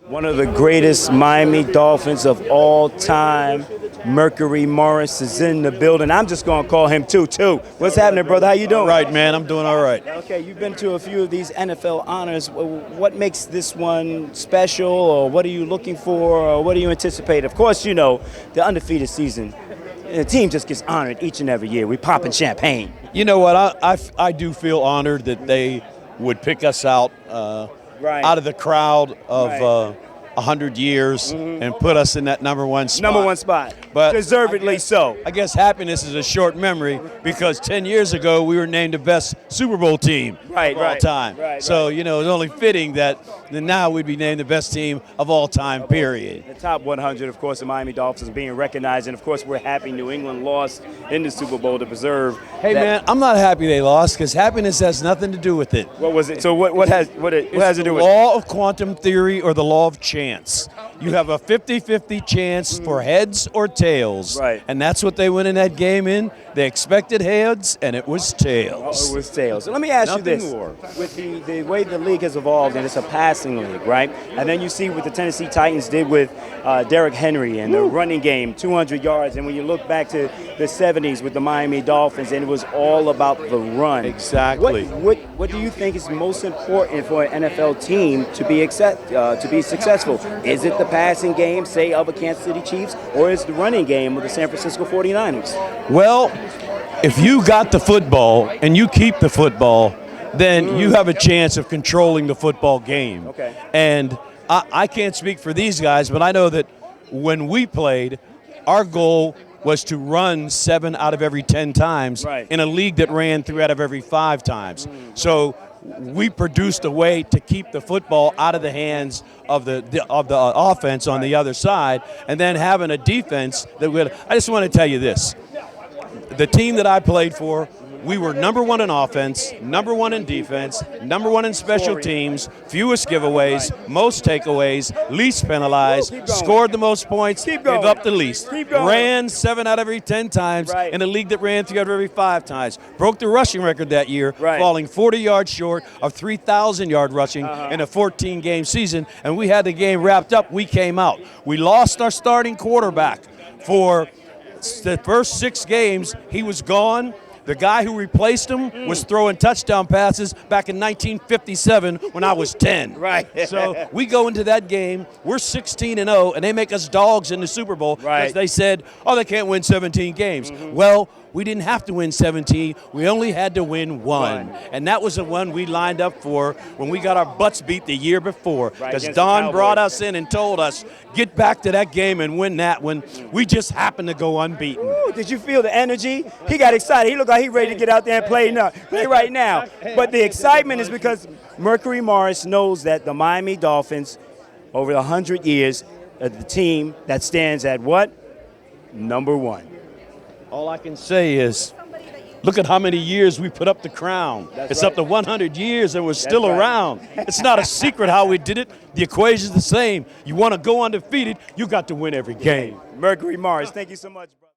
One of the greatest Miami Dolphins of all time, Mercury Morris, is in the building. I'm just going to call him Two. What's happening, brother? How you doing? All right, man. I'm doing all right. Okay, you've been to a few of these NFL honors. What makes this one special, or what are you looking for, or what do you anticipate? Of course, you know, the undefeated season, the team just gets honored each and every year. We popping champagne. You know what? I do feel honored that they would pick us out out of the crowd of 100 years and put us in that number one spot. Number one spot. But deservedly so. I guess happiness is a short memory because 10 years ago we were named the best Super Bowl team of all time. So, you know, it's only fitting that now we'd be named the best team of all time, period. The top 100, of course, the Miami Dolphins being recognized. And, of course, we're happy New England lost in the Super Bowl to preserve. Hey, man, I'm not happy they lost because happiness has nothing to do with it. What was it? So what has it to do with it? The law of quantum theory or the law of chance. You have a 50-50 chance for heads or tails. Right. And that's what they went in that game in. They expected heads, and it was tails. It was tails. So let me ask you this. More. With the way the league has evolved, and it's a passing league, right? And then you see what the Tennessee Titans did with Derrick Henry and the running game, 200 yards. And when you look back to the 70s with the Miami Dolphins, and it was all about the run. Exactly. What do you think is most important for an NFL team to be successful? Is it the passing game, say, of the Kansas City Chiefs, or is it the running game of the San Francisco 49ers? Well, if you got the football and you keep the football, then you have a chance of controlling the football game. Okay. And I can't speak for these guys, but I know that when we played, our goal was to run 7 out of every 10 times in a league that ran 3 out of every 5 times. So we produced a way to keep the football out of the hands of the offense on the other side, and then having a defense that would. I just want to tell you this: the team that I played for, we were number 1 in offense, number 1 in defense, number 1 in special teams, fewest giveaways, most takeaways, least penalized, scored the most points, gave up the least, ran 7 out of every 10 times in a league that ran 3 out of every 5 times, broke the rushing record that year, falling 40 yards short of 3,000-yard rushing in a 14-game season, and we had the game wrapped up. We came out. We lost our starting quarterback for the first 6 games. He was gone. The guy who replaced him was throwing touchdown passes back in 1957 when I was 10. So we go into that game, we're 16-0, and they make us dogs in the Super Bowl because they said, oh, they can't win 17 games. Well, we didn't have to win 17. We only had to win 1. And that was the one we lined up for when we got our butts beat the year before. Because Don brought us in and told us, get back to that game and win that one. We just happened to go unbeaten. Ooh, did you feel the energy? He got excited. He looked like he's ready to get out there and play right now. But the excitement is because Mercury Morris knows that the Miami Dolphins, over 100 years, are the team that stands at what? Number 1. All I can say is, look at how many years we put up the crown. It's up to 100 years and we're still around. It's not a secret how we did it. The equation's the same. You want to go undefeated, you got to win every game. Mercury Morris, thank you so much, brother.